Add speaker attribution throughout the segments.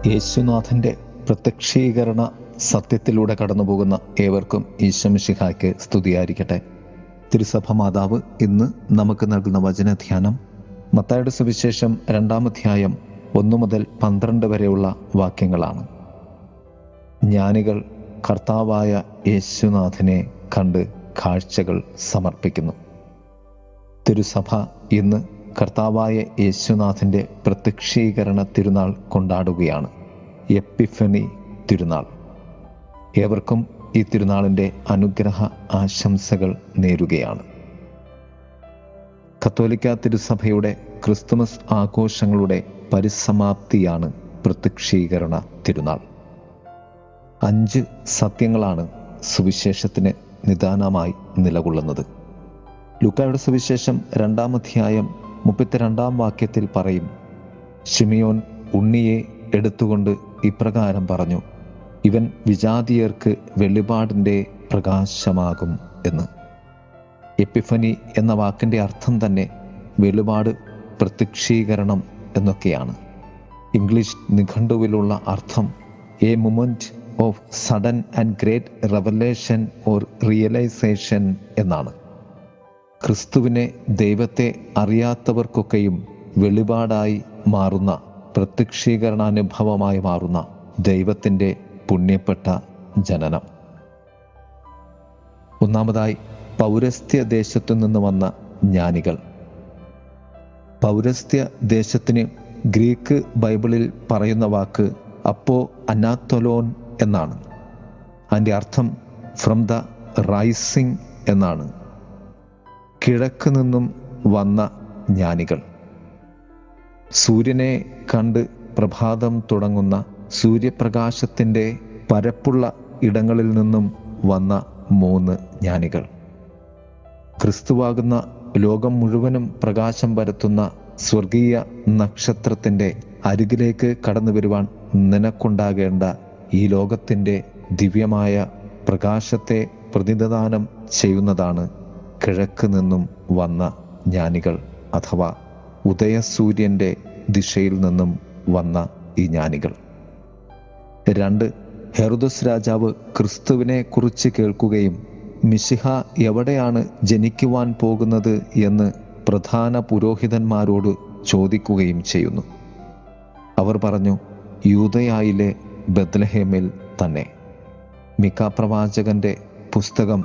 Speaker 1: യേശുനാഥൻ്റെ പ്രത്യക്ഷീകരണ സത്യത്തിലൂടെ കടന്നുപോകുന്ന ഏവർക്കും ഈശോമിശിഹായ്ക്ക് സ്തുതിയായിരിക്കട്ടെ. തിരുസഭ മാതാവ് ഇന്ന് നമുക്ക് നൽകുന്ന വചനധ്യാനം മത്തായിയുടെ സുവിശേഷം 2-ാം അധ്യായം 1 മുതൽ 12 വരെയുള്ള വാക്യങ്ങളാണ്. ജ്ഞാനികൾ കർത്താവായ യേശുനാഥനെ കണ്ട് കാഴ്ചകൾ സമർപ്പിക്കുന്നു. തിരുസഭ ഇന്ന് കർത്താവായ യേശുനാഥൻ്റെ പ്രത്യക്ഷീകരണ തിരുനാൾ കൊണ്ടാടുകയാണ്. എപ്പിഫനി തിരുനാൾ. ഏവർക്കും ഈ തിരുനാളിൻ്റെ അനുഗ്രഹ ആശംസകൾ നേരുകയാണ്. കത്തോലിക്ക തിരുസഭയുടെ ക്രിസ്തുമസ് ആഘോഷങ്ങളുടെ പരിസമാപ്തിയാണ് പ്രത്യക്ഷീകരണ തിരുനാൾ. 5 സത്യങ്ങളാണ് സുവിശേഷത്തിന് നിദാനമായി നിലകൊള്ളുന്നത്. ലൂക്കായുടെ സുവിശേഷം 2-ാം അധ്യായം 32-ാം വാക്യത്തിൽ പറയും, ശിമിയോൻ ഉണ്ണിയെ എടുത്തുകൊണ്ട് ഇപ്രകാരം പറഞ്ഞു, ഇവൻ വിജാതിയർക്ക് വെളിപാടിൻ്റെ പ്രകാശമാകും എന്ന്. എപ്പിഫനി എന്ന വാക്കിൻ്റെ അർത്ഥം തന്നെ വെളിപാട്, പ്രത്യക്ഷീകരണം എന്നൊക്കെയാണ്. ഇംഗ്ലീഷ് നിഘണ്ടുവിലുള്ള അർത്ഥം a moment of sudden and great revelation or realization എന്നാണ്. ക്രിസ്തുവിനെ, ദൈവത്തെ അറിയാത്തവർക്കൊക്കെയും വെളിപാടായി മാറുന്ന, പ്രത്യക്ഷീകരണാനുഭവമായി മാറുന്ന ദൈവത്തിൻ്റെ പുണ്യപ്പെട്ട ജനനം. ഒന്നാമതായി, പൗരസ്ത്യ ദേശത്തു നിന്ന് വന്ന ജ്ഞാനികൾ. പൗരസ്ത്യ ദേശത്തിന് ഗ്രീക്ക് ബൈബിളിൽ പറയുന്ന വാക്ക് അപ്പോ അനാത്തോലോൻ എന്നാണ്. അതിൻ്റെ അർത്ഥം ഫ്രം ദ റൈസിങ് എന്നാണ്. കിഴക്ക് നിന്നും വന്ന ജ്ഞാനികൾ. സൂര്യനെ കണ്ട് പ്രഭാതം തുടങ്ങുന്ന സൂര്യപ്രകാശത്തിൻ്റെ പരപ്പുള്ള ഇടങ്ങളിൽ നിന്നും വന്ന 3 ജ്ഞാനികൾ. ക്രിസ്തുവാകുന്ന ലോകം മുഴുവനും പ്രകാശം പരത്തുന്ന സ്വർഗീയ നക്ഷത്രത്തിൻ്റെ അരികിലേക്ക് കടന്നു വരുവാൻ നിനക്കുണ്ടാകേണ്ട ഈ ലോകത്തിൻ്റെ ദിവ്യമായ പ്രകാശത്തെ പ്രതിനിധാനം ചെയ്യുന്നതാണ് കിഴക്ക് നിന്നും വന്ന ജ്ഞാനികൾ, അഥവാ ഉദയസൂര്യൻ്റെ ദിശയിൽ നിന്നും വന്ന ഈ ജ്ഞാനികൾ. 2, ഹെറോദസ് രാജാവ് ക്രിസ്തുവിനെ കുറിച്ച് കേൾക്കുകയും മിശിഹ എവിടെയാണ് ജനിക്കുവാൻ പോകുന്നത് എന്ന് പ്രധാന പുരോഹിതന്മാരോട് ചോദിക്കുകയും ചെയ്യുന്നു. അവർ പറഞ്ഞു, യൂദയായിലെ ബത്ലഹേമിൽ തന്നെ. മിക്ക പ്രവാചകന്റെ പുസ്തകം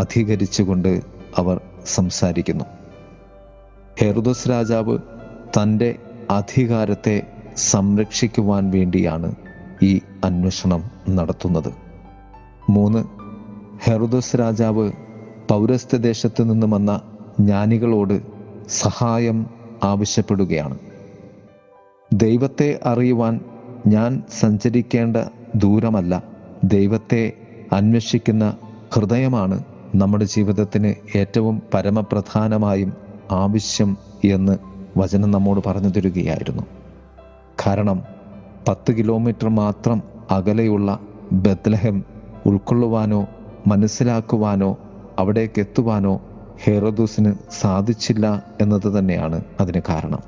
Speaker 1: അധികരിച്ചുകൊണ്ട് അവർ സംസാരിക്കുന്നു. ഹെറോദസ് രാജാവ് തൻ്റെ അധികാരത്തെ സംരക്ഷിക്കുവാൻ വേണ്ടിയാണ് ഈ അന്വേഷണം നടത്തുന്നത്. 3, ഹെറോദസ് രാജാവ് പൗരസ്ത്യദേശത്ത് നിന്ന് വന്ന ജ്ഞാനികളോട് സഹായം ആവശ്യപ്പെടുകയാണ്. ദൈവത്തെ അറിയുവാൻ ഞാൻ സഞ്ചരിക്കേണ്ട ദൂരമല്ല, ദൈവത്തെ അന്വേഷിക്കുന്ന ഹൃദയമാണ് നമ്മുടെ ജീവിതത്തിന് ഏറ്റവും പരമപ്രധാനമായും ആവശ്യം എന്ന് വചനം നമ്മോട് പറഞ്ഞു തരികയായിരുന്നു. കാരണം 10 കിലോമീറ്റർ മാത്രം അകലെയുള്ള ബത്ലഹേം ഉൾക്കൊള്ളുവാനോ മനസ്സിലാക്കുവാനോ അവിടേക്ക് എത്തുവാനോ ഹെറോദോസിന് സാധിച്ചില്ല എന്നത് തന്നെയാണ് അതിന് കാരണം.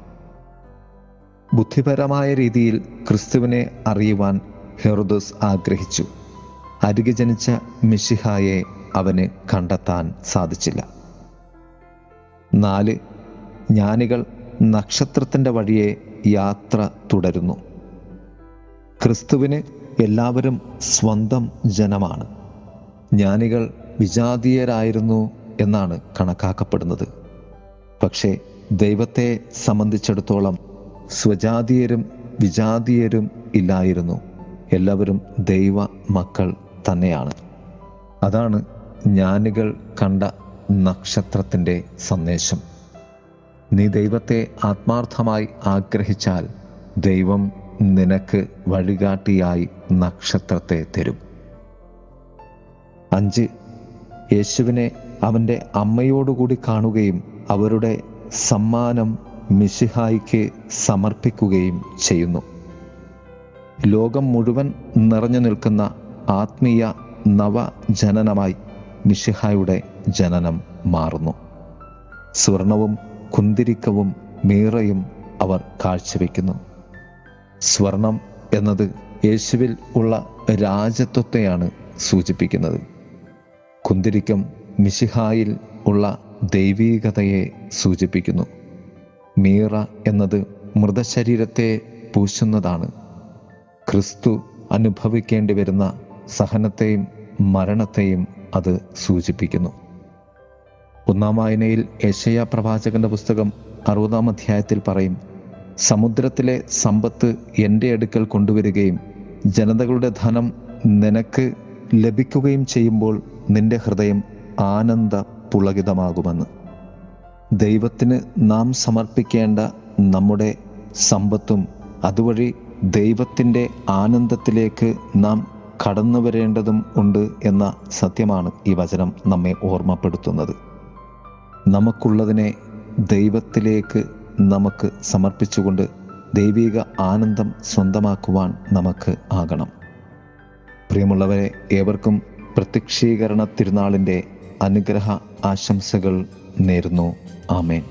Speaker 1: ബുദ്ധിപരമായ രീതിയിൽ ക്രിസ്തുവിനെ അറിയുവാൻ ഹെറോദോസ് ആഗ്രഹിച്ചു. അരികെ ജനിച്ച മിശിഹായെ അവന് കണ്ടെത്താൻ സാധിച്ചില്ല. 4, ജ്ഞാനികൾ നക്ഷത്രത്തിൻ്റെ വഴിയെ യാത്ര തുടരുന്നു. ക്രിസ്തുവിന് എല്ലാവരും സ്വന്തം ജനമാണ്. ജ്ഞാനികൾ വിജാതീയരായിരുന്നു എന്നാണ് കണക്കാക്കപ്പെടുന്നത്. പക്ഷേ ദൈവത്തെ സംബന്ധിച്ചിടത്തോളം സ്വജാതീയരും വിജാതീയരും ഇല്ലായിരുന്നു. എല്ലാവരും ദൈവ മക്കൾ തന്നെയാണ്. അതാണ് ജ്ഞാനികൾ കണ്ട നക്ഷത്രത്തിൻ്റെ സന്ദേശം. നീ ദൈവത്തെ ആത്മാർത്ഥമായി ആഗ്രഹിച്ചാൽ ദൈവം നിനക്ക് വഴികാട്ടിയായി നക്ഷത്രത്തെ തരും. 5, യേശുവിനെ അവൻ്റെ അമ്മയോടുകൂടി കാണുകയും അവരുടെ സമ്മാനം മിശിഹായ്ക്ക് സമർപ്പിക്കുകയും ചെയ്യുന്നു. ലോകം മുഴുവൻ നിറഞ്ഞു നിൽക്കുന്ന ആത്മീയ നവജനനമായി മിശിഹായുടെ ജനനം മാറുന്നു. സ്വർണവും കുന്തിരിക്കവും മീറയും അവർ കാഴ്ചവെക്കുന്നു. സ്വർണം എന്നത് യേശുവിൽ ഉള്ള രാജത്വത്തെയാണ് സൂചിപ്പിക്കുന്നത്. കുന്തിരിക്കം മിശിഹായിൽ ഉള്ള ദൈവീകതയെ സൂചിപ്പിക്കുന്നു. മീറ എന്നത് മൃതശരീരത്തെ പൂശുന്നതാണ്. ക്രിസ്തു അനുഭവിക്കേണ്ടി വരുന്ന സഹനത്തെയും മരണത്തെയും അത് സൂചിപ്പിക്കുന്നു. ഒന്നാം വായനയിൽ യെശയ്യാ പ്രവാചകന്റെ പുസ്തകം 60-ാം അധ്യായത്തിൽ പറയും, സമുദ്രത്തിലെ സമ്പത്ത് എൻ്റെ അടുക്കൽ കൊണ്ടുവരികയും ജനതകളുടെ ധനം നിനക്ക് ലഭിക്കുകയും ചെയ്യുമ്പോൾ നിന്റെ ഹൃദയം ആനന്ദ പുളകിതമാകുമെന്ന്. ദൈവത്തിന് നാം സമർപ്പിക്കേണ്ട നമ്മുടെ സമ്പത്തും അതുവഴി ദൈവത്തിൻ്റെ ആനന്ദത്തിലേക്ക് നാം കടന്നു വരേണ്ടതും ഉണ്ട് എന്ന സത്യമാണ് ഈ വചനം നമ്മെ ഓർമ്മപ്പെടുത്തുന്നത്. നമുക്കുള്ളതിനെ ദൈവത്തിലേക്ക് നമുക്ക് സമർപ്പിച്ചുകൊണ്ട് ദൈവിക ആനന്ദം സ്വന്തമാക്കുവാൻ നമുക്ക് ആകണം. പ്രിയമുള്ളവരെ, ഏവർക്കും പ്രത്യക്ഷീകരണ തിരുനാളിൻ്റെ അനുഗ്രഹ ആശംസകൾ നേരുന്നു. ആമേൻ.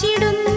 Speaker 2: ിടുന്നു